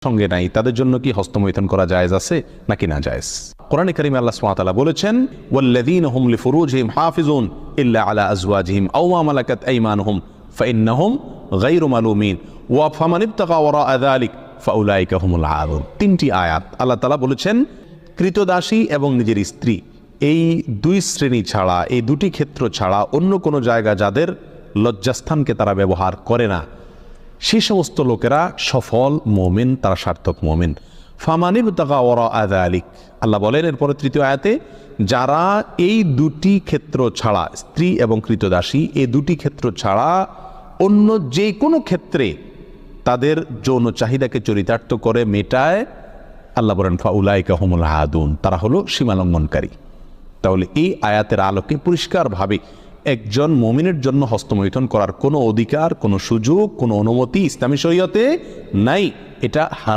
সঙ্গে নাই তাদের জন্য কি হস্তমৈথুন করা জায়েজ আছে নাকি না জায়েজ? কোরআনে কারিমে আল্লাহ সুবহানাহু ওয়া তাআলা বলেছেন, ওয়াল্লাযীনা হুম লিফুরুজিহিম হাফিজুন ইল্লা আলা আজওয়াজিহিম আও মা মালাকাত আইমানুহুম ফাইন্নাহুম গায়রু মালুমিন ওয়া ফামান ইবতাগা ওয়ারাআ যালিক ফাউলাইকা হুমুল আদুন। তিনটি আয়াত আল্লাহ তাআলা বলেছেন কৃতদাসী এবং নিজের স্ত্রী এই দুই শ্রেণী ছাড়া, এই দুটি ক্ষেত্র ছাড়া অন্য কোনো জায়গা যাদের লজ্জাস্থানকে তারা ব্যবহার করে না, সেই সমস্ত লোকেরা সফল মুমিন, তারা সার্থক মুমিন। ফামানিবতাগা ওয়ারাআ যালিক, আল্লাহ বলেন এরপরে তৃতীয় আয়াতে, যারা এই দুটি ক্ষেত্র ছাড়া, স্ত্রী এবং কৃতদাসী এই দুটি ক্ষেত্র ছাড়া অন্য যে কোনো ক্ষেত্রে তাদের যৌন চাহিদাকে চরিতার্থ করে মেটায়, আল্লাহ বলেন ফাউলাইকা হুমুল আদুন, তারা হলো সীমালঙ্ঘনকারী। তাহলে এই আয়াতের আলোকে পরিষ্কারভাবে একজন মুমিনের জন্য হস্তমৈথুন করার কোনো অধিকার, কোনো সুযোগ, কোনো অনুমতি ইসলামী শরীয়তে নাই। এটা